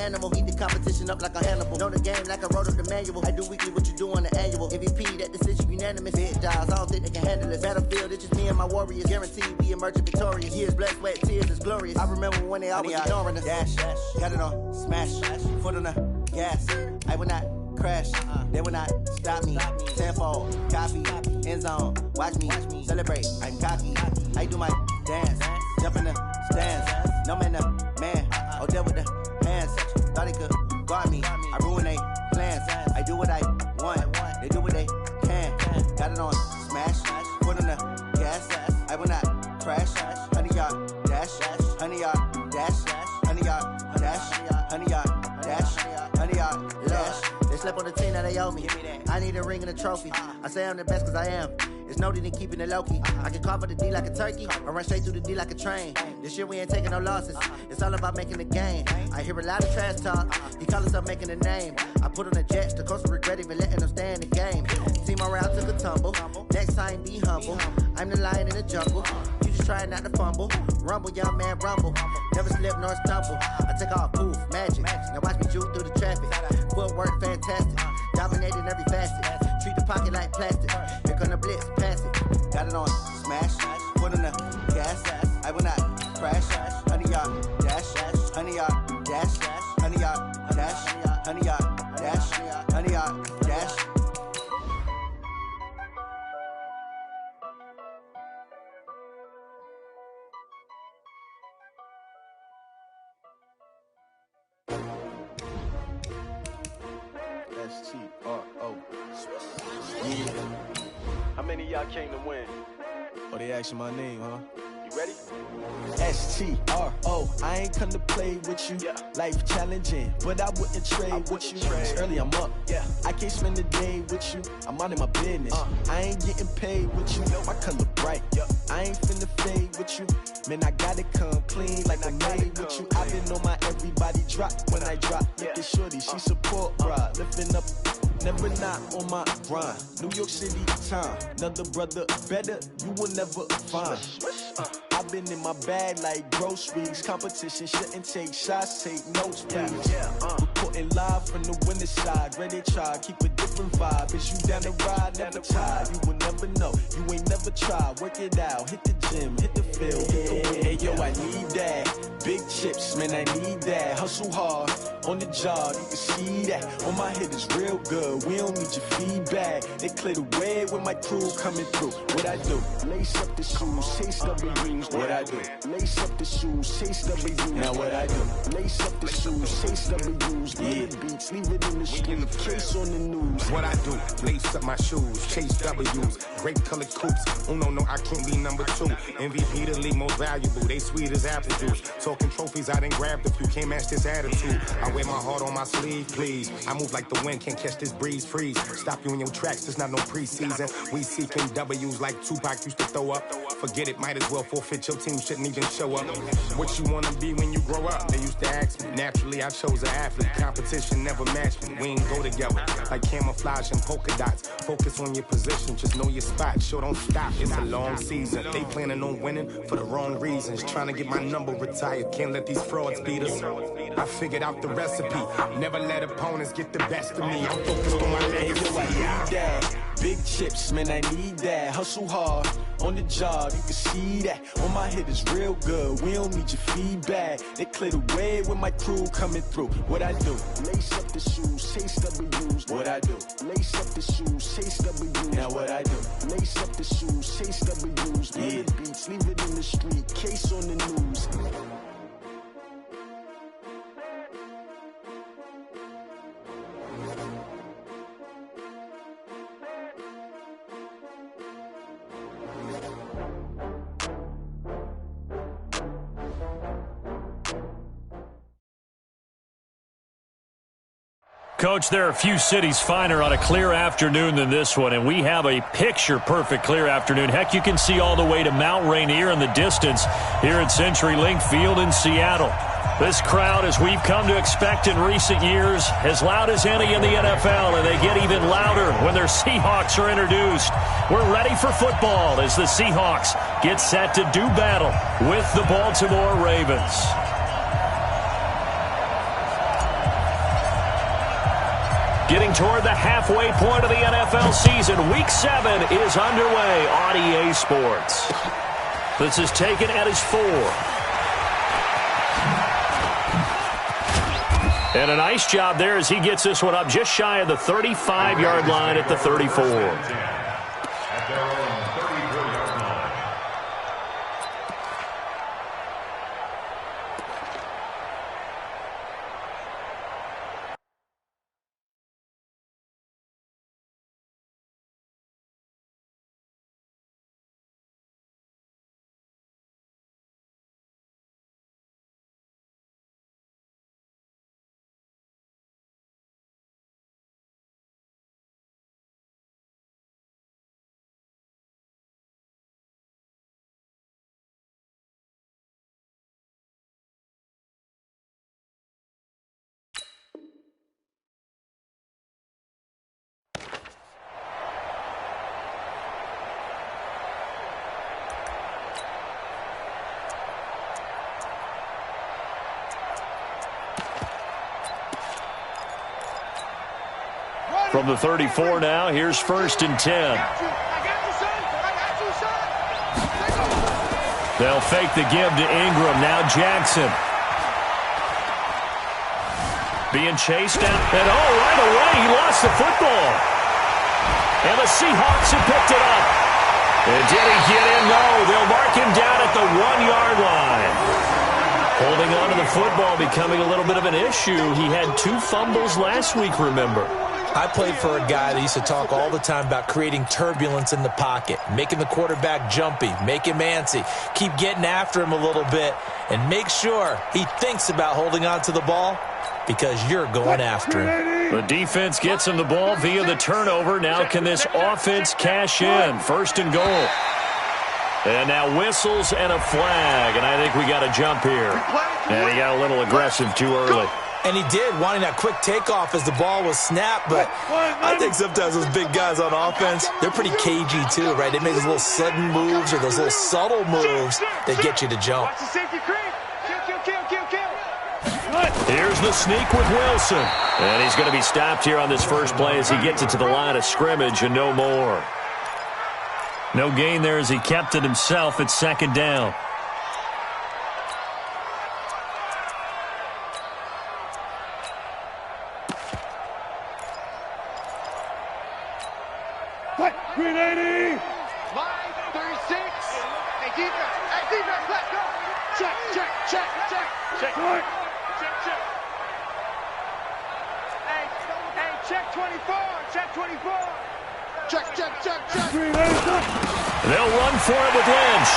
animal. Eat the competition up like a Hannibal. Know the game like I wrote up the manual. I do weekly what you do on the annual. MVP, that decision unanimous. Big jobs, I don't think they can handle it. Battlefield, it's just me and my warriors. Guaranteed we emerging victorious. Years, blood, sweat, tears is glorious. I remember when they always ignoring us. Dash, got it on, smash, foot on the gas. I will not crash, they will not stop me. Tenfold, copy, end zone, watch me celebrate. I'm cocky, I do my dance, jump in the stands. No man, the man, oh, there with the hands. Thought he could guard me, I ruin they plans. I do what I want, they do what they can. Got it on, smash, foot on the gas. I will not crash, 100-yard dash, 100-yard dash, 100-yard dash, 100-yard dash, 100-yard dash. They slept on the team, now they owe me. I need a ring and a trophy. I say I'm the best cause I am. It's no need in keeping it low-key. I can carve for the D like a turkey, or run straight through the D like a train. This year we ain't taking no losses. It's all about making the game. I hear a lot of trash talk. He call himself making a name. I put on the Jets, the coach will regret even letting them stay in the game. Team around took a tumble. Next time be humble. I'm the lion in the jungle. You just trying not to fumble. Rumble, young man, rumble. Never slip nor stumble. I take off, poof, magic. Now watch me juke through the traffic. Footwork fantastic. Dominating every facet. Treat the pocket like plastic. Here come the blitz, pass it. Got it on, smash. Foot on the gas. I will not crash. 100-yard dash. 100-yard dash. 100-yard dash. 100-yard dash. 100-yard dash. S-T-R-O. Yeah. How many of y'all came to win? Oh, they asking my name, huh? You ready? S-T-R-O. I ain't come to play with you. Yeah. Life challenging, but I wouldn't trade with you. It's early, I'm up. Yeah. I can't spend the day with you. I'm minding my business. I ain't getting paid with you. My color bright. I ain't finna fade with you. Man, I gotta come clean like I made with you. I've been on my everybody drop when I drop. Look at shorty, she support, bruh. Lifting up. Never not on my grind. New York City time. Another brother better, you will never find. I've been in my bag like groceries. Competition shouldn't take shots, take notes, please. Reporting live from the winter side. Ready to try, keep a different vibe. Is you down the ride, never tired. You will never know, you ain't never tried. Work it out, hit the gym, hit the field, hit the wind. Hey yo, I need that. Big chips, man, I need that. Hustle hard, on the job, you can see that. On my head is real good, we don't need your feedback. They clear the way when my crew coming through. What I do? Lace up the shoes, chase W's. What I do? Lace up the shoes, chase W's. Now what I do? Lace up the shoes, chase W's. Yeah, beats, leave it in the street, case on the news. What I do? Lace up my shoes, chase W's. Great colored coops. Oh no, I can't be number 2. MVP the league most valuable. They sweet as apple juice. Talking trophies, I done grabbed a few. Can't match this attitude. I wear my heart on my sleeve, please. I move like the wind, can't catch this breeze, freeze. Stop you in your tracks, there's not no preseason. We seeking W's like Tupac used to throw up. Forget it, might as well forfeit. Your team shouldn't even show up. What you wanna be when you grow up? They used to ask me. Naturally, I chose an athlete. Competition never matched me. We ain't go together like camouflage and polka dots. Focus on your position, just know your spot. Sure, don't stop. It's a long season. They planning on winning for the wrong reasons. Trying to get my number retired. Can't let these frauds beat us. I figured out the recipe. Never let opponents get the best of me. I'm focused on my legacy. Big chips, man, I need that. Hustle hard, on the job, you can see that. On my head is real good, we don't need your feedback. They clear the way when my crew coming through. What I do? Lace up the shoes, chase W's. What I do? Lace up the shoes, chase W's. Now what I do? Lace up the shoes, chase W's. Yeah, beats, leave it in the street, case on the news. Coach, there are a few cities finer on a clear afternoon than this one, and we have a picture-perfect clear afternoon. Heck, you can see all the way to Mount Rainier in the distance here at CenturyLink Field in Seattle. This crowd, as we've come to expect in recent years, as loud as any in the NFL, and they get even louder when their Seahawks are introduced. We're ready for football as the Seahawks get set to do battle with the Baltimore Ravens. Getting toward the halfway point of the NFL season. Week 7 is underway on EA Sports. This is taken at his 4. And a nice job there as he gets this one up just shy of the 35-yard line at the 34. From the 34 now, here's 1st and 10. They'll fake the give to Ingram. Now Jackson. Being chased down. And right away, he lost the football. And the Seahawks have picked it up. And did he get in? No, they'll mark him down at the 1-yard line. Holding on to the football becoming a little bit of an issue. He had 2 fumbles last week, remember. I played for a guy that used to talk all the time about creating turbulence in the pocket, making the quarterback jumpy, make him antsy, keep getting after him a little bit, and make sure he thinks about holding on to the ball because you're going after him. The defense gets him the ball via the turnover. Now can this offense cash in? 1st and goal. And now whistles and a flag, and I think we got a jump here. And he got a little aggressive too early. And he did, wanting that quick takeoff as the ball was snapped. But I think sometimes those big guys on offense, they're pretty cagey too, right? They make those little sudden moves or those little subtle moves that get you to jump. Here's the sneak with Wilson. And he's going to be stopped here on this first play as he gets it to the line of scrimmage and no more. No gain there as he kept it himself at 2nd down. Green 80! Line 36. Hey, defense, let's go. Check. Hey, check 24. Check. Green 80! They'll run for it with Lynch.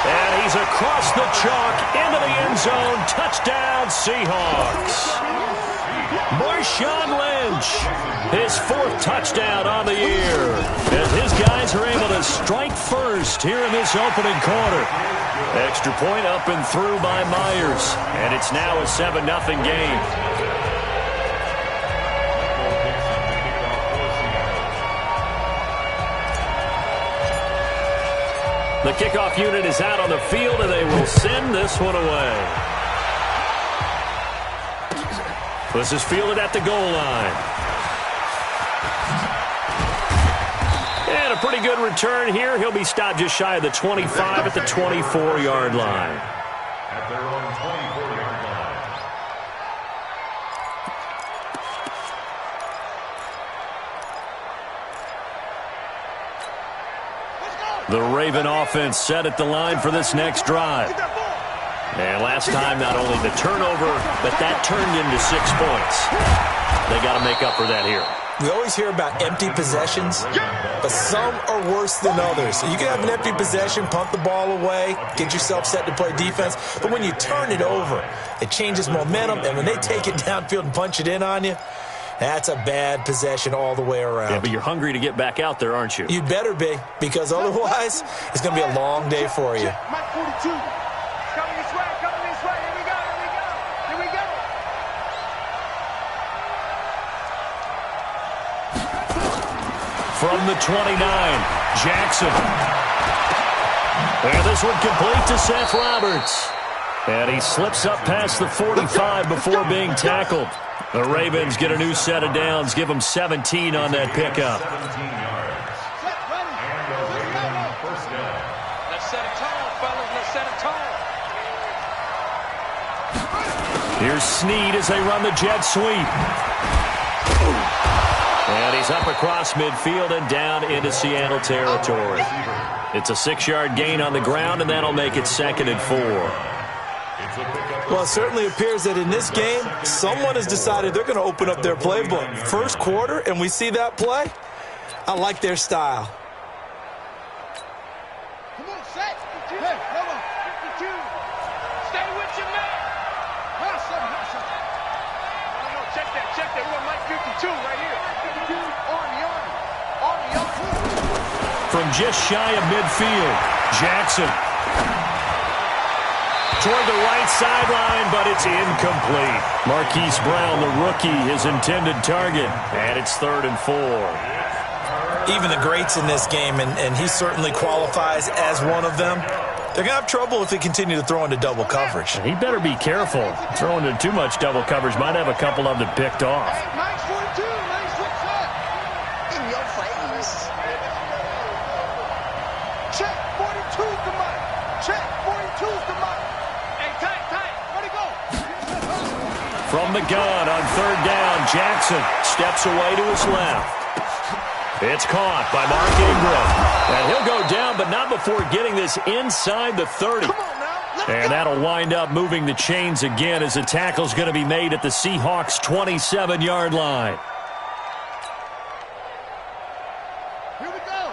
And he's across the chalk into the end zone. Touchdown, Seahawks. Marshawn Lynch, his 4th touchdown on the year, as his guys are able to strike first here in this opening quarter. Extra point up and through by Myers, and it's now a 7-0 game. The kickoff unit is out on the field, and they will send this one away. This is fielded at the goal line. And a pretty good return here. He'll be stopped just shy of the 25 at the 24-yard line. At their own 24-yard line. The Raven offense set at the line for this next drive. And last time, not only the turnover, but that turned into 6 points. They got to make up for that here. We always hear about empty possessions, but some are worse than others. So you can have an empty possession, punt the ball away, get yourself set to play defense, but when you turn it over, it changes momentum, and when they take it downfield and punch it in on you, that's a bad possession all the way around. Yeah, but you're hungry to get back out there, aren't you? You better be, because otherwise, it's going to be a long day for you. Mike 42. Coming this way. Here we go. From the 29, Jackson. And this one complete to Seth Roberts. And he slips up past the 45 before being tackled. The Ravens get a new set of downs, give them 17 on that pickup. 17 yards. And first down. Let's set a tone, fellas. Let's set a tone. Here's Snead as they run the jet sweep. And he's up across midfield and down into Seattle territory. It's a 6-yard gain on the ground, and that'll make it 2nd and 4. Well, it certainly appears that in this game, someone has decided they're going to open up their playbook. First quarter, and we see that play. I like their style. Come on, set. Hey, come on. 52. Stay with your man. Hustle. No, check that. We're going to Mike 52 right here. Army. From just shy of midfield, Jackson. Toward the right sideline, but it's incomplete. Marquise Brown, the rookie, his intended target. And it's 3rd and 4. Even the greats in this game, and he certainly qualifies as one of them, they're going to have trouble if they continue to throw into double coverage. He better be careful. Throwing into too much double coverage might have a couple of them picked off. Nice 42. Nice switch up. In your face. Check 42's the mark. Check 42's the mark. Hey, tight. Where'd he go? From the gun on 3rd down, Jackson steps away to his left. It's caught by Mark Ingram. And he'll go down, but not before getting this inside the 30. And that'll wind up moving the chains again as the tackle's going to be made at the Seahawks' 27-yard line. Here we go.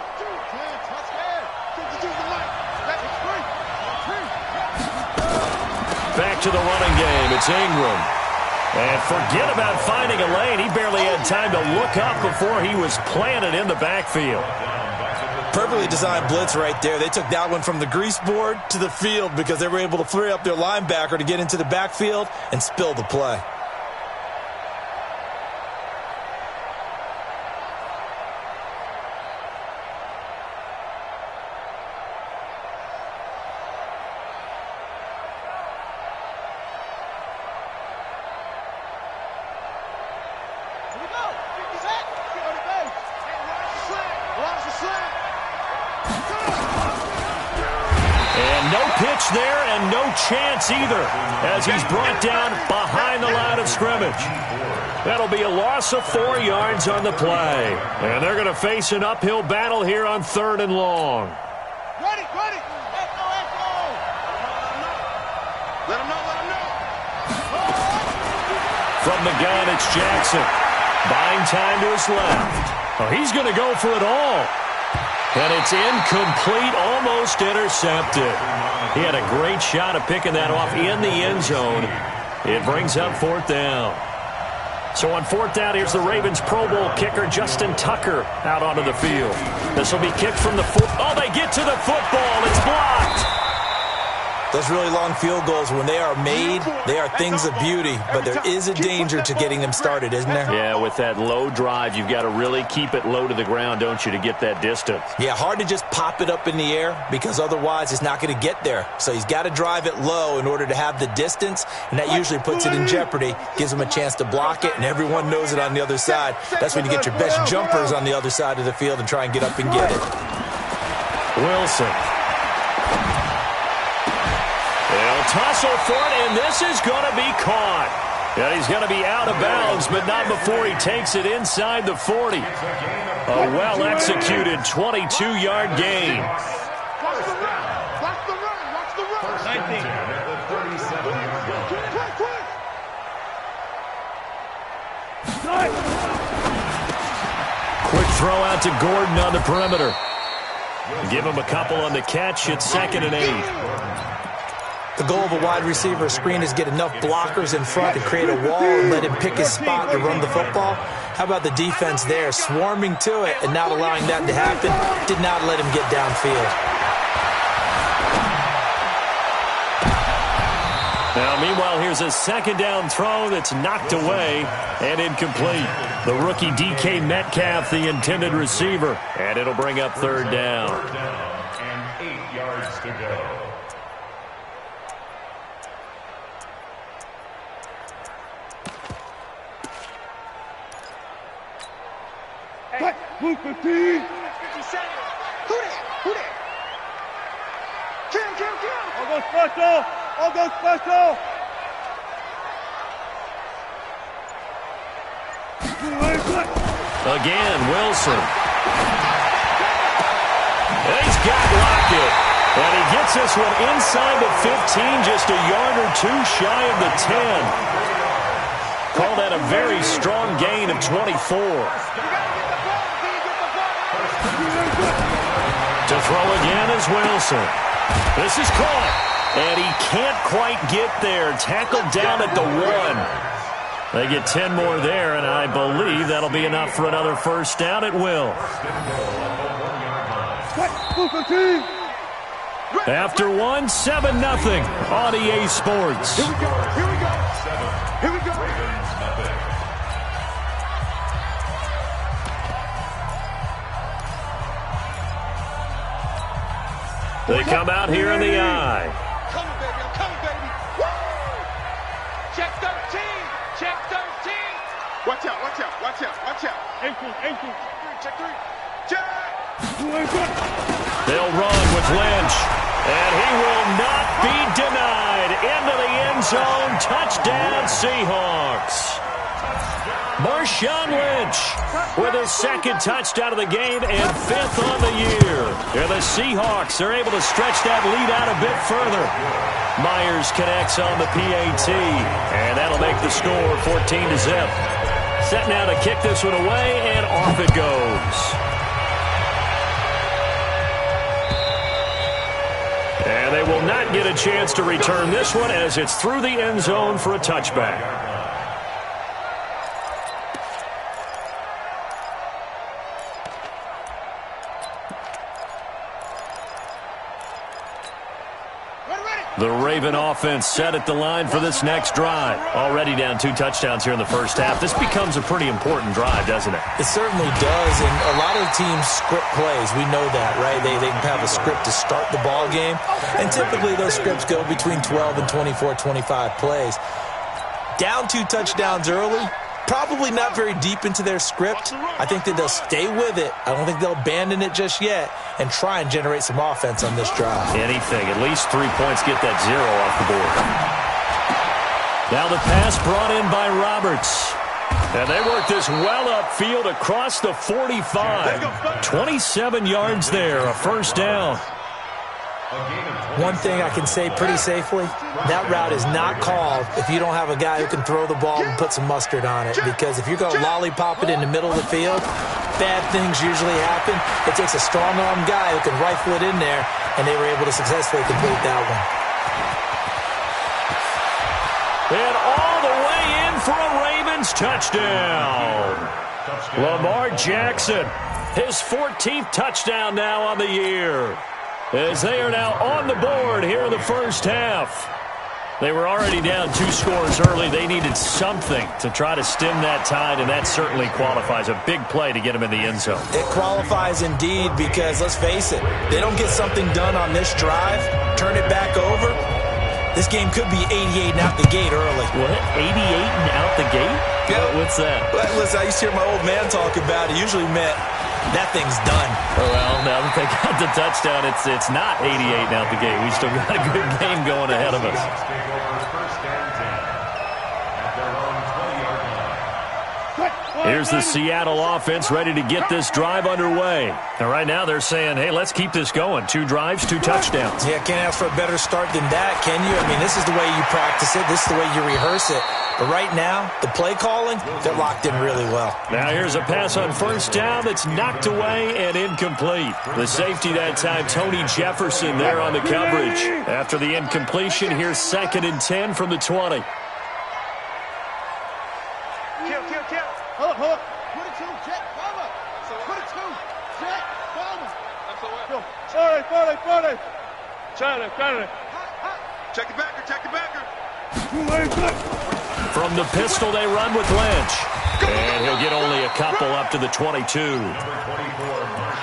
Back to the running game. It's Ingram. And forget about finding a lane. He barely had time to look up before he was planted in the backfield. Perfectly designed blitz right there. They took that one from the grease board to the field because they were able to free up their linebacker to get into the backfield and spill the play. There and no chance either as he's brought down behind the line of scrimmage. That'll be a loss of 4 yards on the play. And they're going to face an uphill battle here on 3rd and long. Ready. Echo. Let him know. From the gun, it's Jackson. Buying time to his left. Oh, he's going to go for it all. And it's incomplete, almost intercepted. He had a great shot at picking that off in the end zone. It brings up 4th down. So on 4th down, here's the Ravens Pro Bowl kicker, Justin Tucker, out onto the field. This will be kicked from the foot. Oh, they get to the football. It's blocked. Those really long field goals, when they are made, they are things of beauty, but there is a danger to getting them started, isn't there? Yeah, with that low drive, you've got to really keep it low to the ground, don't you, to get that distance? Yeah, hard to just pop it up in the air because otherwise it's not going to get there. So he's got to drive it low in order to have the distance, and that usually puts it in jeopardy, gives him a chance to block it, and everyone knows it on the other side. That's when you get your best jumpers on the other side of the field and try and get up and get it. Wilson. They'll tussle for it, and this is going to be caught. And he's going to be out of bounds, but not before he takes it inside the 40. A well-executed 22-yard gain. Watch the run. 19. At the 37-yard line. Quick throw out to Gordon on the perimeter. Give him a couple on the catch. It's 2nd and 8. The goal of a wide receiver screen is get enough blockers in front to create a wall and let him pick his spot to run the football. How about the defense there, swarming to it and not allowing that to happen? Did not let him get downfield. Now, meanwhile, here's a 2nd down throw that's knocked away and incomplete. The rookie DK Metcalf, the intended receiver, and it'll bring up 3rd down. And 8 yards to go. Move 15. 50 seconds. Who that? Kill. I'll go special. Again, Wilson. He's got Lockett. And he gets this one inside the 15, just a yard or two shy of the 10. Call that a very strong gain of 24. To throw again is Wilson. This is caught. And he can't quite get there. Tackled down at the 1. They get 10 more there, and I believe that'll be enough for another first down. It will. After 1, 7-0 on EA Sports. Here we go. They come out here in the eye. I'm coming, baby. Woo! Check 13. Watch out. Ankle. Check 3. Check. They'll run with Lynch, and he will not be denied. Into the end zone, touchdown Seahawks. Marshawn Lynch with his second touchdown of the game and 5th on the year. And the Seahawks are able to stretch that lead out a bit further. Myers connects on the PAT, and that'll make the score 14-0. Set now to kick this one away, and off it goes. And they will not get a chance to return this one as it's through the end zone for a touchback. The Raven offense set at the line for this next drive. Already down 2 touchdowns here in the first half. This becomes a pretty important drive, doesn't it? It certainly does, and a lot of the teams script plays. We know that, right? They have a script to start the ball game, and typically those scripts go between 12 and 24, 25 plays. Down 2 touchdowns early, probably not very deep into their script. I think that they'll stay with it. I don't think they'll abandon it just yet and try and generate some offense on this drive. Anything. At least 3 points, get that 0 off the board. Now the pass brought in by Roberts. And they work this well upfield across the 45. 27 yards there, a first down. One thing I can say pretty safely, that route is not called if you don't have a guy who can throw the ball and put some mustard on it. Because if you're going to lollipop it in the middle of the field, bad things usually happen. It takes a strong-arm guy who can rifle it in there, and they were able to successfully complete that one. And all the way in for a Ravens touchdown. Lamar Jackson, his 14th touchdown now on the year. As they are now on the board here in the first half. They were already down 2 scores early. They needed something to try to stem that tide, and that certainly qualifies. A big play to get them in the end zone. It qualifies indeed because, let's face it, they don't get something done on this drive, turn it back over, this game could be 88 and out the gate early. What? 88 and out the gate? Yeah. What's that? Well, listen, I used to hear my old man talk about it. Usually meant that thing's done. Well, now that they got the touchdown, it's not 88 and out the gate. We still got a good game going ahead of us. Here's the Seattle offense ready to get this drive underway. And right now they're saying, hey, let's keep this going. 2 drives, 2 touchdowns. Yeah, can't ask for a better start than that, can you? I mean, this is the way you practice it. This is the way you rehearse it. But right now, the play calling, they're locked in really well. Now here's a pass on first down that's knocked away and incomplete. The safety that time, Tony Jefferson there on the coverage. After the incompletion, here's 2nd and 10 from the 20. Hold up. 22, check, cover. 22, check, cover. Sorry. Charlie. Check the backer. From the pistol, they run with Lynch. And he'll get only a couple up to the 22.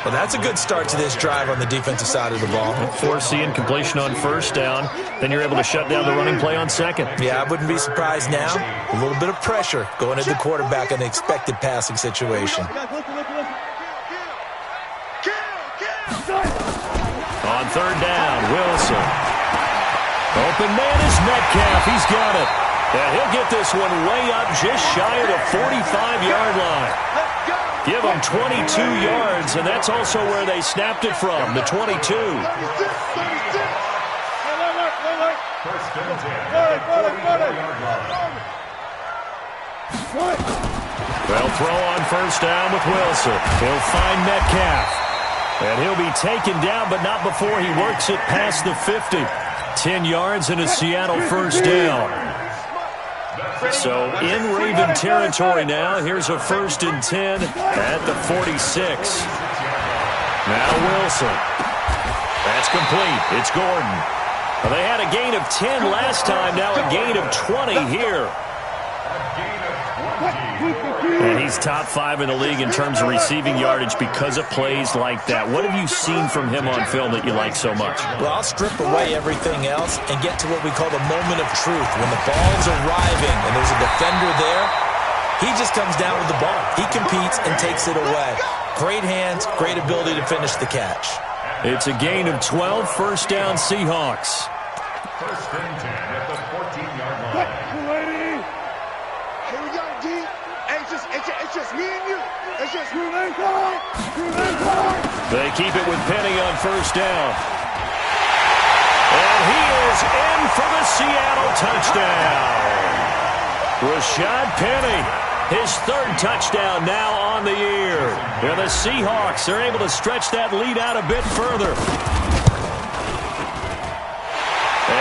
Well, that's a good start to this drive on the defensive side of the ball. Force the incompletion on first down. Then you're able to shut down the running play on second. Yeah, I wouldn't be surprised now. A little bit of pressure going at the quarterback in an expected passing situation. third down. Wilson. Open man is Metcalf. He's got it. And he'll get this one way up just shy of the 45-yard line. Give him 22 yards, and that's also where they snapped it from, the 22. First and 10. They'll throw on first down with Wilson. He'll find Metcalf. And he'll be taken down, but not before he works it past the 50. 10 yards and a Seattle first down. So in Raven territory now. Here's a first and 10 at the 46. Now Wilson. That's complete. It's Gordon. Well, they had a gain of 10 last time. Now a gain of 20 here. And he's top 5 in the league in terms of receiving yardage because of plays like that. What have you seen from him on film that you like so much? Well, I'll strip away everything else and get to what we call the moment of truth. When the ball's arriving and there's a defender there, he just comes down with the ball. He competes and takes it away. Great hands, great ability to finish the catch. It's a gain of 12, first down Seahawks. First and 10 at the 14-yard line. Here we go, D. It's just me and you. It's just me and you. They keep it with Penny on first down. And he is in for the Seattle touchdown. Rashad Penny, his third touchdown now on the year. And the Seahawks are able to stretch that lead out a bit further.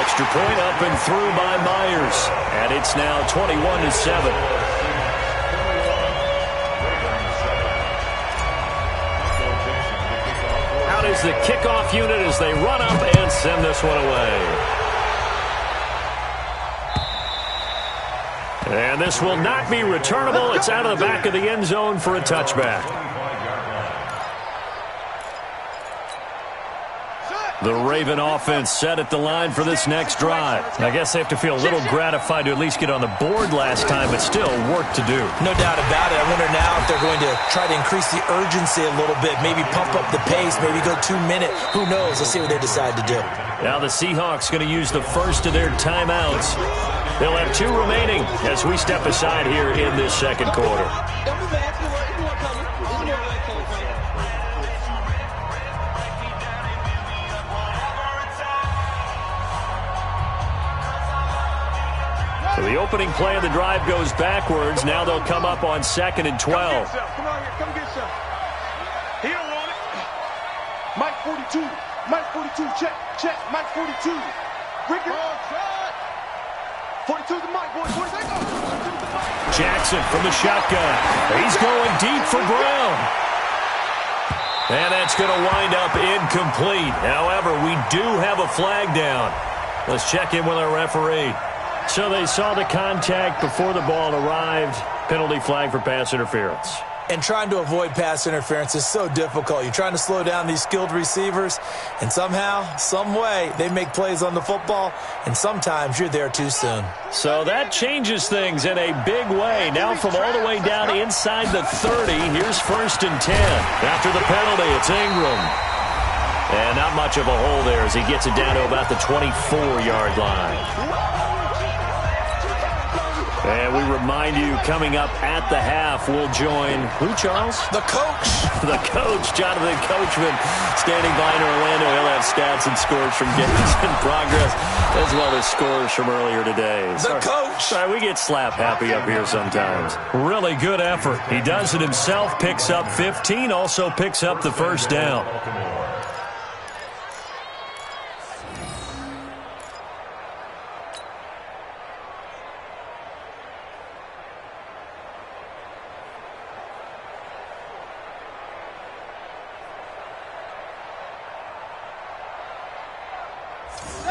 Extra point up and through by Myers. And it's now 21-7. Out is the kickoff unit as they run up and send this one away. And this will not be returnable. It's out of the back of the end zone for a touchback. The Raven offense set at the line for this next drive. I guess they have to feel a little gratified to at least get on the board last time, but still work to do. No doubt about it. I wonder now if they're going to try to increase the urgency a little bit, maybe pump up the pace, maybe go 2 minute. Who knows? Let's see what they decide to do. Now the Seahawks going to use the first of their timeouts. They'll have 2 remaining as we step aside here in this second quarter. So the opening play of the drive goes backwards. Now they'll come up on 2nd and 12. Come on here, come get some. He don't want it. Mike 42. Mike 42. Check. Mike 42. Bring it. 42 to Mike, boys. They go. Jackson from the shotgun. He's going deep for Brown. And that's going to wind up incomplete. However, we do have a flag down. Let's check in with our referee. So they saw the contact before the ball arrived. Penalty flag for pass interference. And trying to avoid pass interference is so difficult. You're trying to slow down these skilled receivers, and somehow, some way, they make plays on the football, and sometimes you're there too soon. So that changes things in a big way. Now from all the way down inside the 30, here's 1st and 10. After the penalty, it's Ingram. And not much of a hole there as he gets it down to about the 24-yard line. And we remind you, coming up at the half, we'll join, who, Charles? The coach. The coach, Jonathan Coachman, standing by in Orlando. He'll have stats and scores from games in progress, as well as scores from earlier today. The coach. Sorry, we get slap happy up here sometimes. Really good effort. He does it himself, picks up 15, also picks up the first down.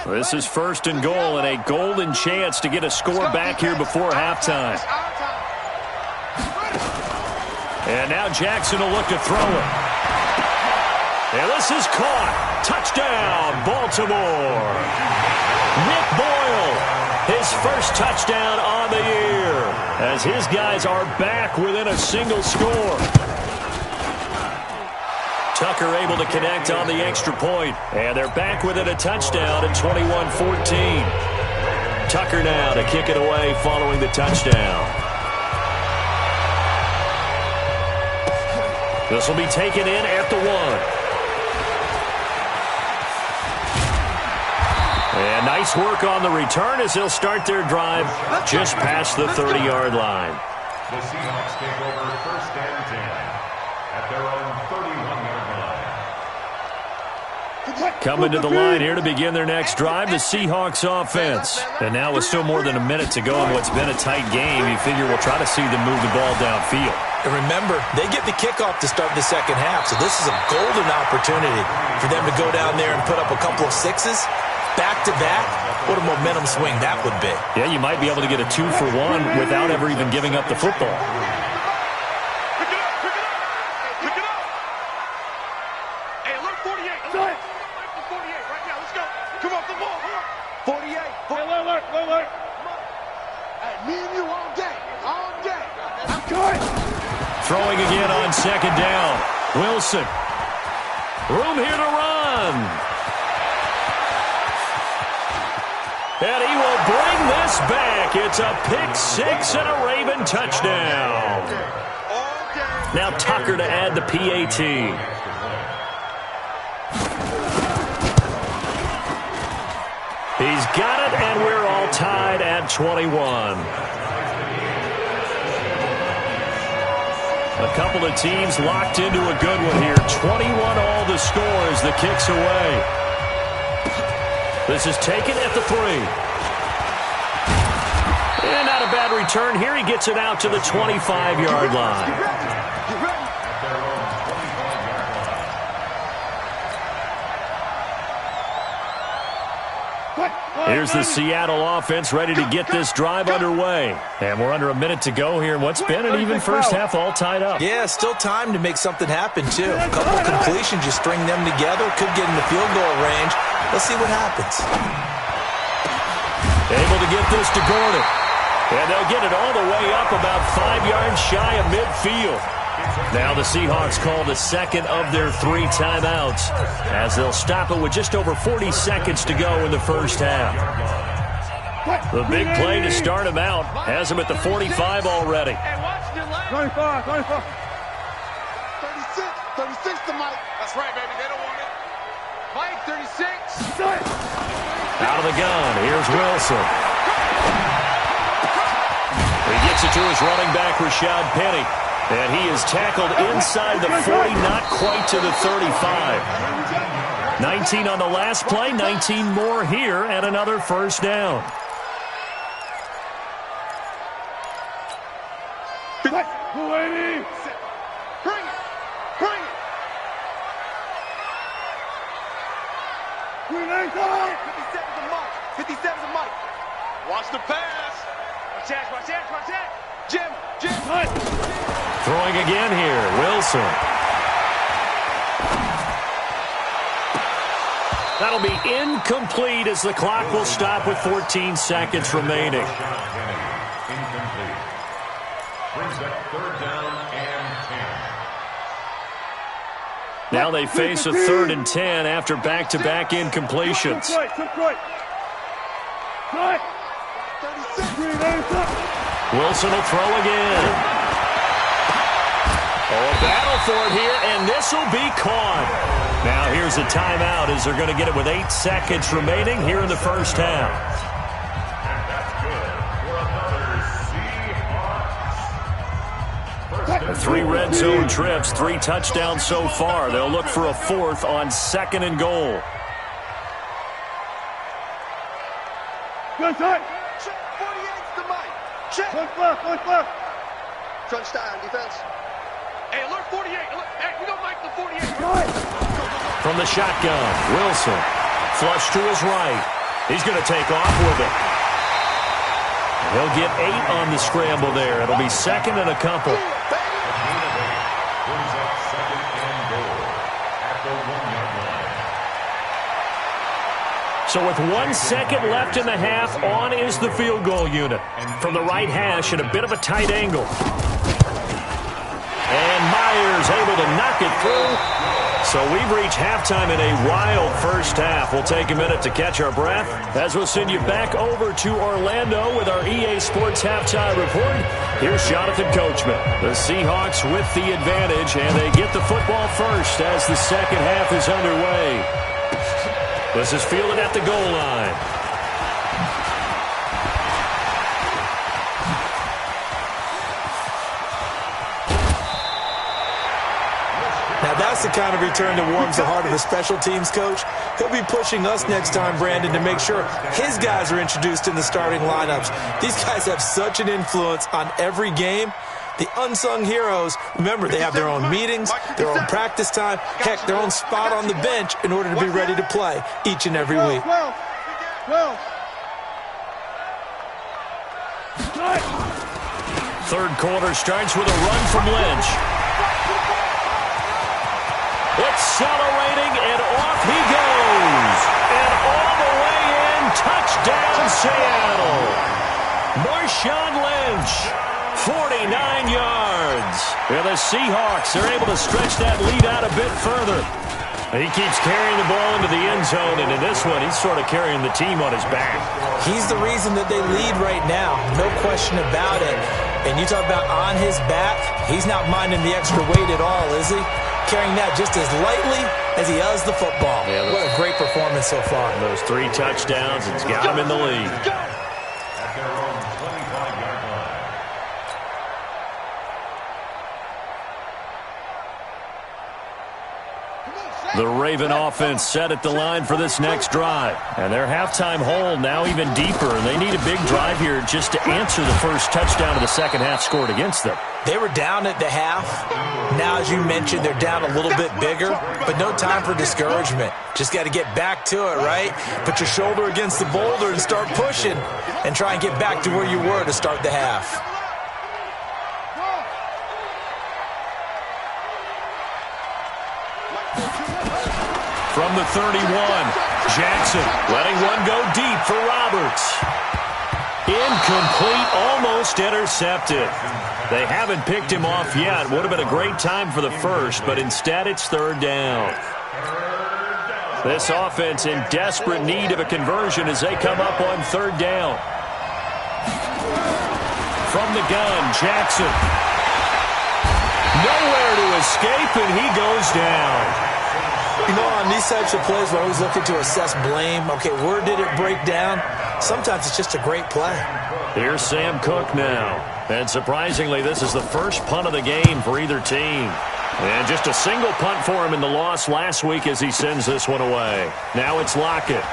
This is 1st and goal and a golden chance to get a score back here before halftime. And now Jackson will look to throw it. And this is caught. Touchdown, Baltimore. Nick Boyle, his first touchdown on the year, as his guys are back within a single score. Tucker able to connect on the extra point. And they're back within a touchdown at 21-14. Tucker now to kick it away following the touchdown. This will be taken in at the 1. And nice work on the return as they'll start their drive just past the 30-yard line. The Seahawks take over first and 10 at their own 31-yard line. Coming to the line here to begin their next drive, the Seahawks offense. And now with still more than a minute to go in what's been a tight game, you figure we'll try to see them move the ball downfield. And remember, they get the kickoff to start the second half, so this is a golden opportunity for them to go down there and put up a couple of sixes. Back-to-back, what a momentum swing that would be. Yeah, you might be able to get a 2-for-1 without ever even giving up the football. Pick it up, pick it up, pick it up. Hey, alert 48. Alert 48 right now. Let's go. Come off the ball. 48. Hey, alert. Hey, me and you all day. All day. I'm good. Throwing again on second down. Wilson. Room here to run. And he will bring this back. It's a pick six and a Raven touchdown. Now Tucker to add the PAT. He's got it, and we're all tied at 21. A couple of teams locked into a good one here. 21 all the score as the kick's away. This is taken at the 3. And not a bad return here. He gets it out to the 25-yard line. Here's the Seattle offense ready to get this drive underway. And we're under a minute to go here in what's been an even first half, all tied up. Yeah, still time to make something happen, too. A couple of completions, you string them together, could get in the field goal range. Let's see what happens. Able to get this to Gordon. And they'll get it all the way up about 5 yards shy of midfield. Now the Seahawks call the second of their 3 timeouts as they'll stop it with just over 40 seconds to go in the first half. The big play to start him out has him at the 45 already. 25. 36 to Mike. That's right, baby. They don't want it. Mike, 36. Out of the gun. Here's Wilson. He gets it to his running back, Rashad Penny. And he is tackled inside the 40, not quite to the 35. 19 on the last play, 19 more here, and another first down. Bring it. Bring it. 57's a Mike. Watch the pass. Watch that. Jim. Throwing again here, Wilson. That'll be incomplete as the clock will stop with 14 seconds remaining. Incomplete. Brings up third down and 10. Now they face a 3rd and 10 after back-to-back incompletions. Wilson will throw again. Oh, a battle for it here, and this will be caught. Now here's a timeout as they're going to get it with 8 seconds remaining here in the first half. And that's good for another Seahawks. 3 red zone trips, 3 touchdowns so far. They'll look for a 4th on 2nd and goal. Good time. Check 48's the Mike. Check. Look left. Crunch time, defense. Hey, alert 48. Hey, we don't like the 48. From the shotgun, Wilson. Flush to his right. He's going to take off with it. He'll get 8 on the scramble there. It'll be 2nd and a couple. Brings up 2nd and goal at the 1-yard line. So with 1 second left in the half, on is the field goal unit. From the right hash at a bit of a tight angle. And Myers able to knock it through. So we've reached halftime in a wild first half. We'll take a minute to catch our breath as we'll send you back over to Orlando with our EA Sports Halftime Report. Here's Jonathan Coachman. The Seahawks with the advantage, and they get the football first as the second half is underway. This is fielded at the goal line. Now that's the kind of return that warms the heart of the special teams coach. He'll be pushing us next time, Brandon, to make sure his guys are introduced in the starting lineups. These guys have such an influence on every game. The unsung heroes, remember, they have their own meetings, their own practice time, heck, their own spot on the bench in order to be ready to play each and every week. Third quarter starts with a run from Lynch. Accelerating, and off he goes. And all the way in, touchdown Seattle. Marshawn Lynch, 49 yards. And the Seahawks are able to stretch that lead out a bit further. He keeps carrying the ball into the end zone, and in this one, he's sort of carrying the team on his back. He's the reason that they lead right now, no question about it. And you talk about on his back, he's not minding the extra weight at all, is he? Carrying that just as lightly as he does the football. Yeah, what a great performance so far. Those 3 touchdowns, it's got him in the lead. At their own 25-yard line. The Raven offense set at the line for this next drive. And their halftime hole now even deeper. And they need a big drive here just to answer the first touchdown of the second half scored against them. They were down at the half. Now, as you mentioned, they're down a little bit bigger, but no time for discouragement. Just got to get back to it, right? Put your shoulder against the boulder and start pushing and try and get back to where you were to start the half. From the 31, Jackson letting one go deep for Roberts. Incomplete, almost intercepted. They haven't picked him off yet. Would have been a great time for the first, but instead it's third down. This offense in desperate need of a conversion as they come up on third down. From the gun, Jackson. Nowhere to escape, and he goes down. You know, on these types of plays, we're always looking to assess blame. Okay, where did it break down? Sometimes it's just a great play. Here's Sam Cook now. And surprisingly, this is the first punt of the game for either team. And just a single punt for him in the loss last week as he sends this one away. Now it's Lockett.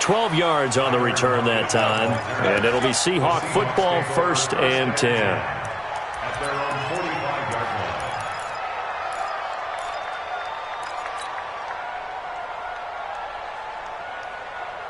12 yards on the return that time. And it'll be Seahawk football, 1st and 10. At their own 45-yard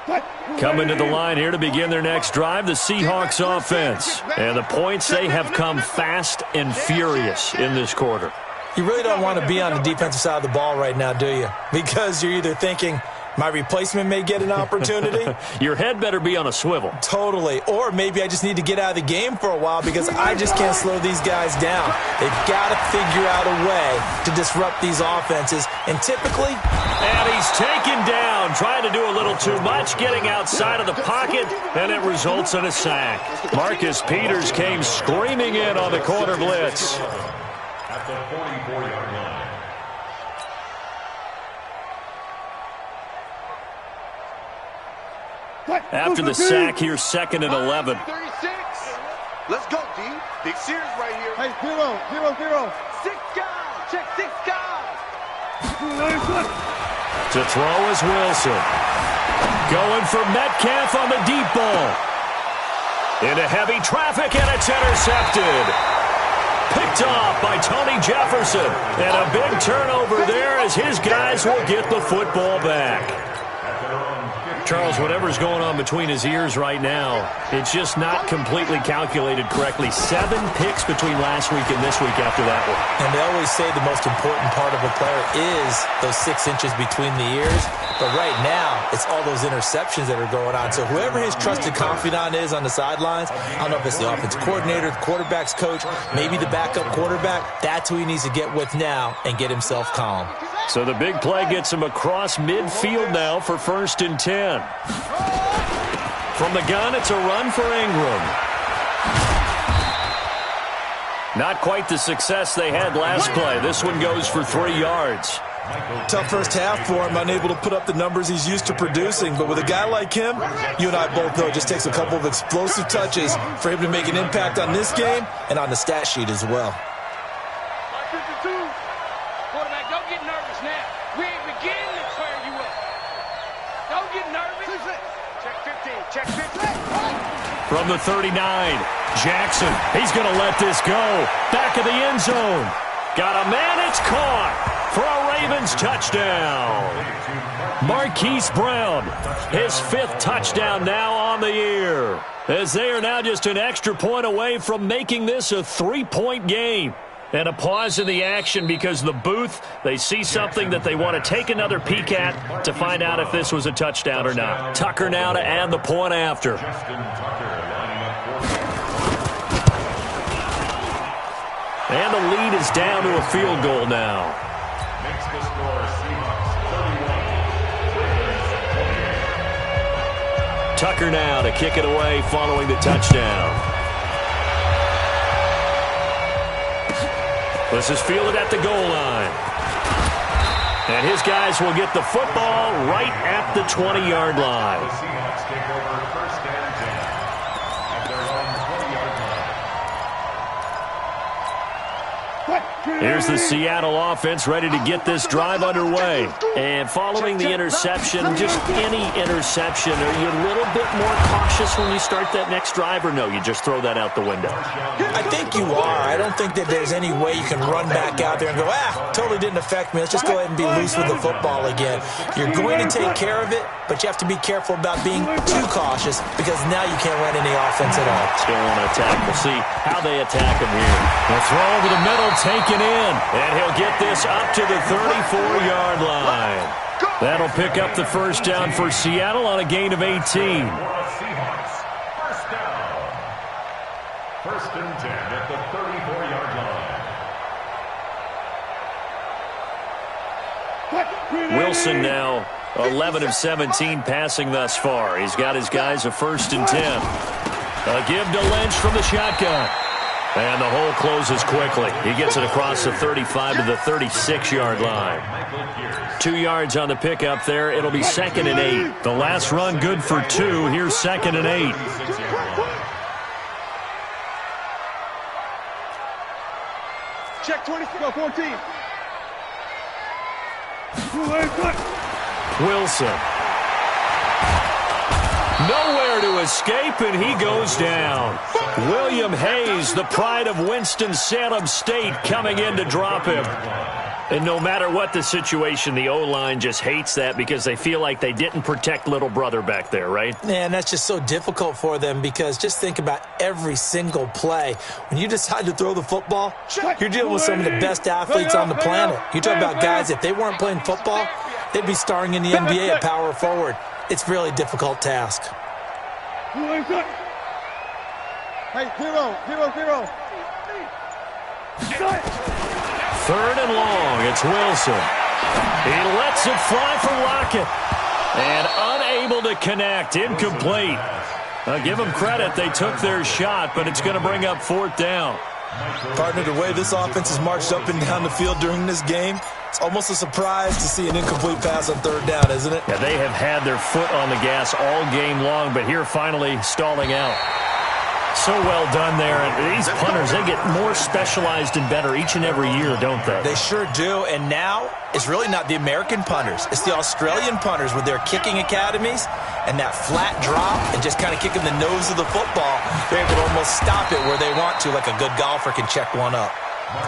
line. Coming to the line here to begin their next drive, the Seahawks offense. And the points, they have come fast and furious in this quarter. You really don't want to be on the defensive side of the ball right now, do you? Because you're either thinking, my replacement may get an opportunity. Your head better be on a swivel. Totally. Or maybe I just need to get out of the game for a while because I just can't slow these guys down. They've got to figure out a way to disrupt these offenses. And typically... And he's taken down, trying to do a little too much, getting outside of the pocket, and it results in a sack. Marcus Peters came screaming in on the corner blitz. At the 44-yard line. After the sack, here's 2nd and 11. 36. Let's go, D. Big Sears right here. Hey, 0, 0, 0. 6 guys. Check 6 guys. To throw is Wilson. Going for Metcalf on the deep ball. Into heavy traffic, and it's intercepted. Picked off by Tony Jefferson. And a big turnover there as his guys will get the football back. Charles, whatever's going on between his ears right now, it's just not completely calculated correctly. 7 picks between last week and this week after that one. And they always say the most important part of a player is those 6 inches between the ears. But right now, it's all those interceptions that are going on. So whoever his trusted confidant is on the sidelines, I don't know if it's the offensive coordinator, the quarterback's coach, maybe the backup quarterback, that's who he needs to get with now and get himself calm. So the big play gets him across midfield now for 1st and 10. From the gun, it's a run for Ingram. Not quite the success they had last play. This one goes for 3 yards. Tough first half for him, unable to put up the numbers he's used to producing. But with a guy like him, you and I both know it just takes a couple of explosive touches for him to make an impact on this game and on the stat sheet as well. Quarterback, don't get nervous now. We ain't beginning to clear you up. Don't get nervous. Check 15. Check 15. From the 39, Jackson, he's going to let this go. Back of the end zone. Got a man, it's caught for a Ravens touchdown. Marquise Brown, his 5th touchdown now on the year, as they are now just an extra point away from making this a 3-point game. And a pause in the action because the booth, they see something that they want to take another peek at to find out if this was a touchdown or not. Tucker now to add the point after. And the lead is down to a field goal now. Makes the score Seahawks 31. Tucker now to kick it away following the touchdown. This is fielded at the goal line. And his guys will get the football right at the 20-yard line. The Seahawks take over 1st and 10 at their own 20-yard line. Here's the Seattle offense ready to get this drive underway. And following the interception, just any interception, are you a little bit more cautious when you start that next drive, or no, you just throw that out the window? I think you are. I don't think that there's any way you can run back out there and go, totally didn't affect me. Let's just go ahead and be loose with the football again. You're going to take care of it, but you have to be careful about being too cautious because now you can't run any offense at all. Still want to attack. We'll see how they attack him here. The throw over the middle, taken in, and he'll get this up to the 34-yard line. That'll pick up the 1st down for Seattle on a gain of 18. Seahawks, 1st down. 1st and 10 at the 34-yard line. Wilson now 11 of 17 passing thus far. He's got his guys a 1st and 10. A give to Lynch from the shotgun. And the hole closes quickly. He gets it across the 35 to the 36-yard line. 2 yards on the pickup there. It'll be 2nd and 8. The last run good for 2. Here's 2nd and 8. Check 20. Go 14. Wilson. Nowhere to escape, and he goes down. William Hayes, the pride of Winston-Salem State, coming in to drop him. And no matter what the situation, the O-line just hates that because they feel like they didn't protect little brother back there, right? Man, that's just so difficult for them because just think about every single play. When you decide to throw the football, you're dealing with some of the best athletes on the planet. You talk about guys, if they weren't playing football, they'd be starring in the NBA at power forward. It's a really difficult task. Hey, 0, 0, 0. 3rd and long. It's Wilson. He lets it fly for Lockett. And unable to connect. Incomplete. Give them credit. They took their shot, but it's going to bring up 4th down. Partner, the way this offense has marched up and down the field during this game, it's almost a surprise to see an incomplete pass on 3rd down, isn't it? Yeah, they have had their foot on the gas all game long, but here finally stalling out. So well done there. And these punters, they get more specialized and better each and every year, don't they? They sure do. And now it's really not the American punters. It's the Australian punters with their kicking academies and that flat drop and just kind of kicking the nose of the football. They're able to almost stop it where they want to, like a good golfer can check one up.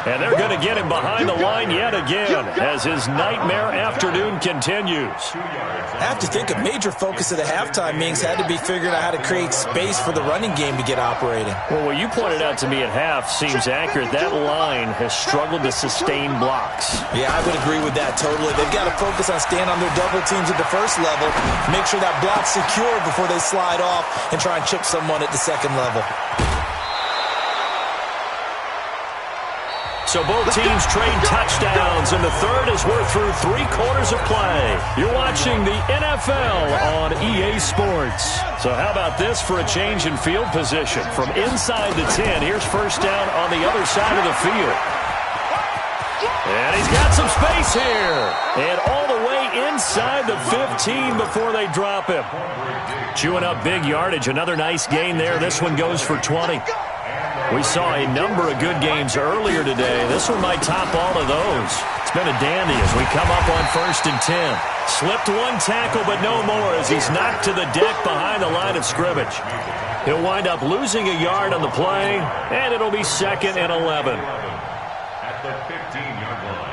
And they're going to get him behind the line yet again as his nightmare afternoon continues. I have to think a major focus of the halftime meetings had to be figuring out how to create space for the running game to get operating. Well, what you pointed out to me at half seems accurate. That line has struggled to sustain blocks. Yeah, I would agree with that totally. They've got to focus on staying on their double teams at the first level, make sure that block's secure before they slide off and try and chip someone at the second level. So both teams trade touchdowns, and the third as we're through 3 quarters of play. You're watching the NFL on EA Sports. So how about this for a change in field position? From inside the 10, here's first down on the other side of the field. And he's got some space here. And all the way inside the 15 before they drop him. Chewing up big yardage. Another nice gain there. This one goes for 20. We saw a number of good games earlier today. This one might top all of those. It's been a dandy as we come up on 1st and 10. Slipped one tackle, but no more as he's knocked to the deck behind the line of scrimmage. He'll wind up losing a yard on the play, and it'll be 2nd and 11. At the 15-yard line.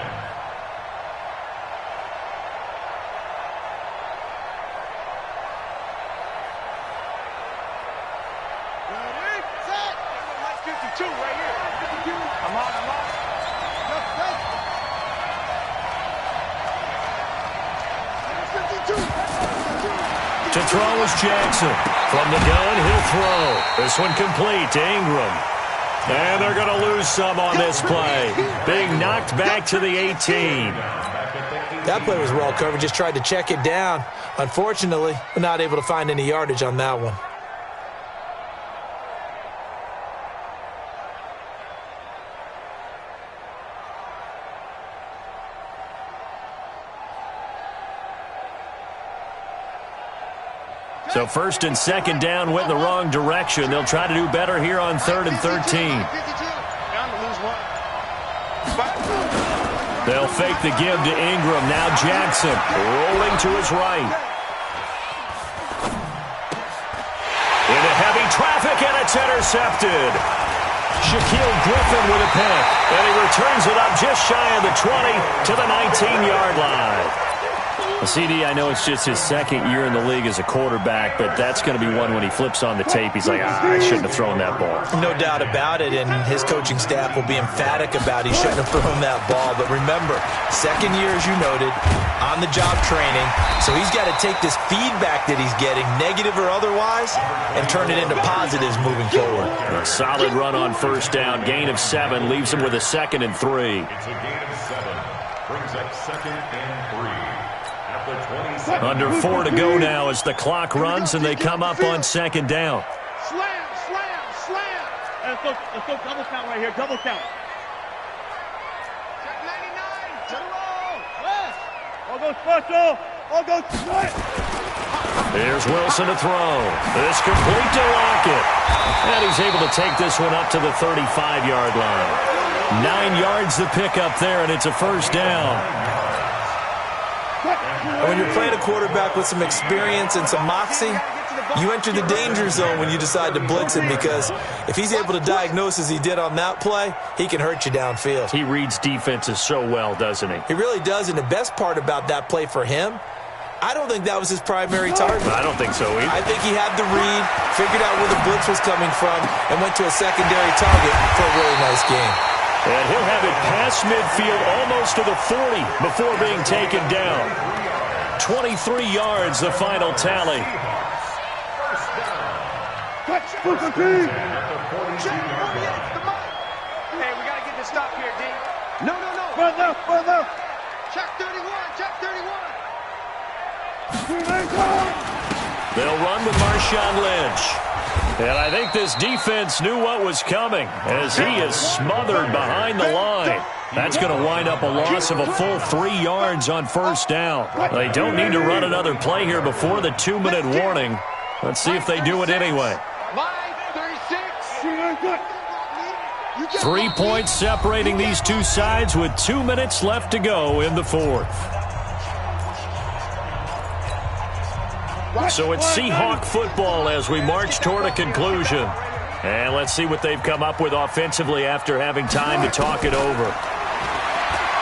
To throw is Jackson. From the gun, he'll throw. This one complete to Ingram. And they're going to lose some on this play. Being knocked back to the 18. That play was well covered. Just tried to check it down. Unfortunately, we're not able to find any yardage on that one. So 1st and 2nd down went in the wrong direction. They'll try to do better here on 3rd and 13. They'll fake the give to Ingram. Now Jackson rolling to his right. Into heavy traffic, and it's intercepted. Shaquille Griffin with a pick. And he returns it up just shy of the 20 to the 19-yard line. CD, I know it's just his 2nd year in the league as a quarterback, but that's going to be one when he flips on the tape. He's like, I shouldn't have thrown that ball. No doubt about it, and his coaching staff will be emphatic about he shouldn't have thrown that ball. But remember, 2nd year, as you noted, on-the-job training, so he's got to take this feedback that he's getting, negative or otherwise, and turn it into positives moving forward. A solid run on 1st down, gain of 7, leaves him with a 2nd and 3. It's a gain of 7. Brings up 2nd and 3. Under 4 to go now as the clock runs and they come up on 2nd down. Slam, slam, slam. Let's go double count right here, double count. Check 99, to the roll. Yes. All goes special. All goes split. Here's Wilson to throw. This complete to Lockett. And he's able to take this one up to the 35-yard line. 9 yards to pick up there, and it's a 1st down. When you're playing a quarterback with some experience and some moxie, you enter the danger zone when you decide to blitz him, because if he's able to diagnose as he did on that play, he can hurt you downfield. He reads defenses so well, doesn't he? He really does, and the best part about that play for him, I don't think that was his primary target. I don't think so either. I think he had the read, figured out where the blitz was coming from, and went to a secondary target for a really nice game. And he'll have it past midfield, almost to the 40 before being taken down. 23 yards, the final tally. Hey, we got to get this stop here, D. No. Further. Check 31, check 31. They'll run with Marshawn Lynch. And I think this defense knew what was coming as he is smothered behind the line. That's going to wind up a loss of a full 3 yards on 1st down. They don't need to run another play here before the 2-minute warning. Let's see if they do it anyway. 3 points separating these two sides with 2 minutes left to go in the 4th. So it's Seahawk football as we march toward a conclusion. And let's see what they've come up with offensively after having time to talk it over.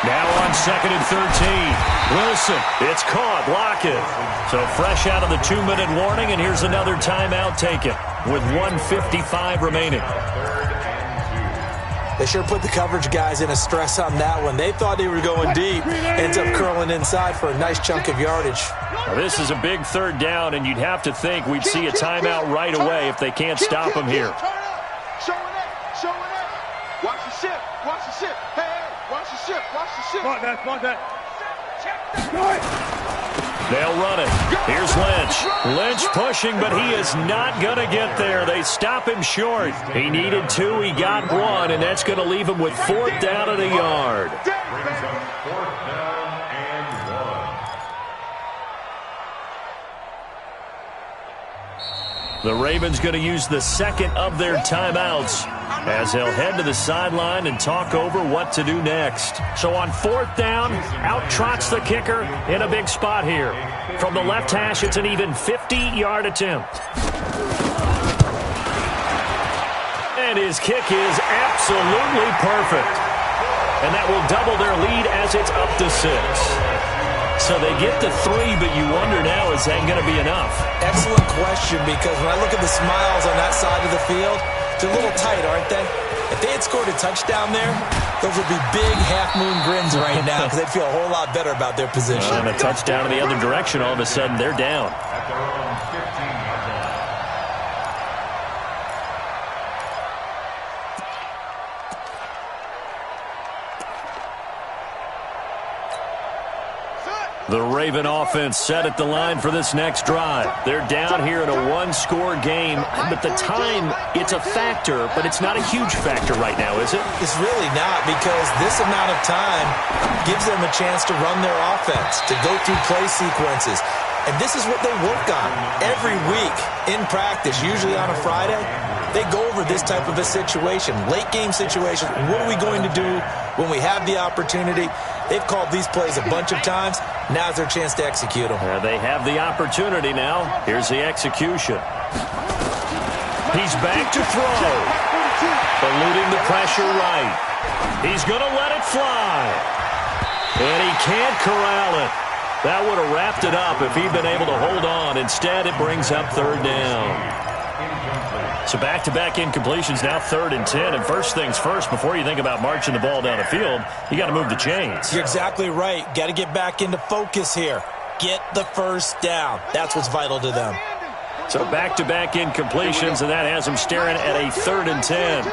Now on 2nd and 13. Wilson, it's caught, lock it. So fresh out of the 2-minute warning, and here's another timeout taken with 1:55 remaining. They sure put the coverage guys in a stress on that one. They thought they were going deep. Ends up curling inside for a nice chunk of yardage. Now, this is a big 3rd down, and you'd have to think we'd see a timeout right away if they can't stop him here. Showing up. Watch the ship. Watch the ship. Hey, watch the ship. Watch the ship. Come on, that. They'll run it. Here's Lynch. Lynch pushing, but he is not going to get there. They stop him short. He needed 2. He got 1, and that's going to leave him with 4th down and a yard. Brings up 4th down and 1. The Ravens going to use the 2nd of their timeouts as they'll head to the sideline and talk over what to do next. So on 4th down, out trots the kicker in a big spot here. From the left hash, it's an even 50-yard attempt. And his kick is absolutely perfect. And that will double their lead as it's up to 6. So they get to 3, but you wonder now, is that going to be enough? Excellent question, because when I look at the smiles on that side of the field, they're a little tight, aren't they? If they had scored a touchdown there, those would be big half-moon grins right now because they'd feel a whole lot better about their position. And a touchdown in the other direction, all of a sudden they're down. At their own 15-yard line. The Raven offense set at the line for this next drive. They're down here in a 1-score game, but the time, it's a factor, but it's not a huge factor right now, is it? It's really not, because this amount of time gives them a chance to run their offense, to go through play sequences. And this is what they work on every week in practice, usually on a Friday. They go over this type of a situation, late game situation. What are we going to do when we have the opportunity? They've called these plays a bunch of times. Now's their chance to execute them. They have the opportunity now. Here's the execution. He's back to throw. Eluding the pressure right. He's going to let it fly. And he can't corral it. That would have wrapped it up if he'd been able to hold on. Instead, it brings up 3rd down. So back-to-back incompletions, now 3rd and 10. And first things first, before you think about marching the ball down the field, you got to move the chains. You're exactly right. Got to get back into focus here. Get the 1st down. That's what's vital to them. So back-to-back incompletions, and that has them staring at a 3rd and 10.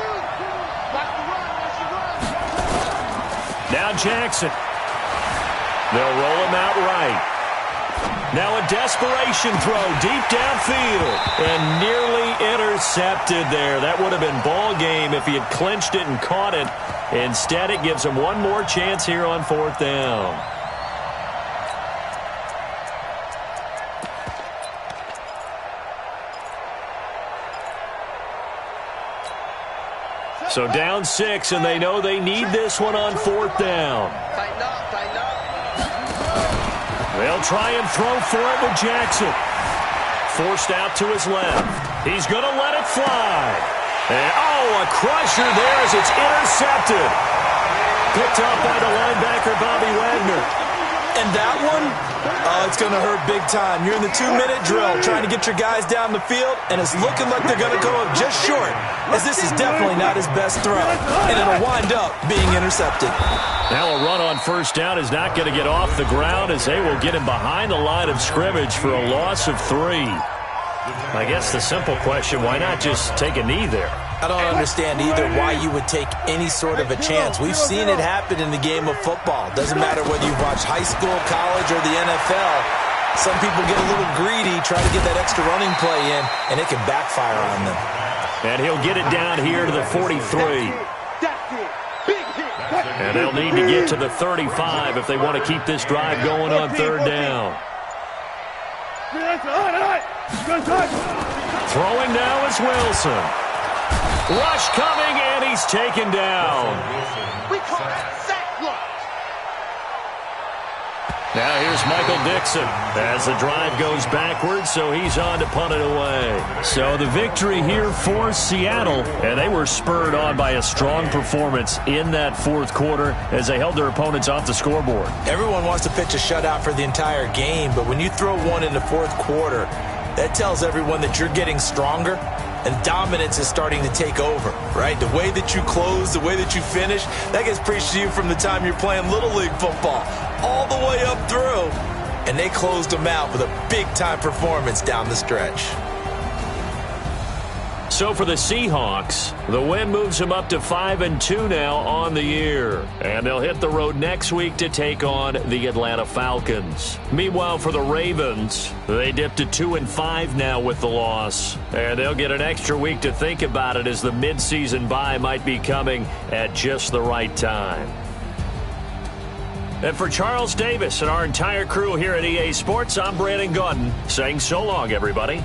Now Jackson. They'll roll him out right. Now a desperation throw deep downfield and nearly intercepted there. That would have been ball game if he had clinched it and caught it. Instead, it gives him one more chance here on 4th down. So down 6, and they know they need this one on 4th down. Tighten up, tighten up. They'll try and throw for it with Jackson. Forced out to his left. He's going to let it fly. And, a crusher there as it's intercepted. Picked up by the linebacker, Bobby Wagner. And that one, it's going to hurt big time. You're in the 2-minute drill trying to get your guys down the field, and it's looking like they're going to go up just short, as this is definitely not his best throw, and it'll wind up being intercepted. Now a run on 1st down is not going to get off the ground as they will get him behind the line of scrimmage for a loss of 3. I guess the simple question, why not just take a knee there? I don't understand either why you would take any sort of a chance. We've seen it happen in the game of football. Doesn't matter whether you watch high school, college, or the NFL. Some people get a little greedy, try to get that extra running play in, and it can backfire on them. And he'll get it down here to the 43. And they'll need to get to the 35 if they want to keep this drive going on 3rd down. Throwing now is Wilson. Rush coming, and he's taken down. We call that sack lunch. Now here's Michael Dixon as the drive goes backwards, so he's on to punt it away. So the victory here for Seattle, and they were spurred on by a strong performance in that fourth quarter as they held their opponents off the scoreboard. Everyone wants to pitch a shutout for the entire game, but when you throw one in the fourth quarter, that tells everyone that you're getting stronger and dominance is starting to take over, right? The way that you close, the way that you finish, that gets preached to you from the time you're playing Little League football all the way up through. And they closed them out with a big-time performance down the stretch. So for the Seahawks, the win moves them up to 5-2 now on the year. And they'll hit the road next week to take on the Atlanta Falcons. Meanwhile, for the Ravens, they dipped to 2-5 now with the loss. And they'll get an extra week to think about it as the midseason bye might be coming at just the right time. And for Charles Davis and our entire crew here at EA Sports, I'm Brandon Gaudin saying so long, everybody.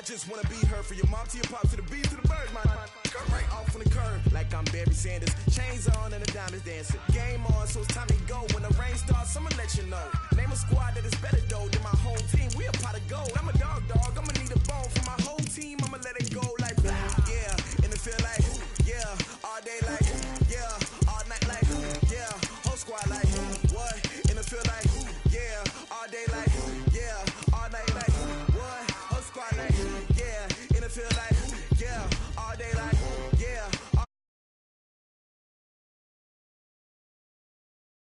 Just wanna be her for your mom to your pop to the beat to the birds, man. Cut right off on the curb like I'm Barry Sanders. Chains on and the diamonds dancing. Game on, so it's time to go. When the rain starts, I'ma let you know. Name a squad that is better though than my whole team. We a pot of gold. I'm a dog. I'ma need a bone for my whole team. I'ma let it go.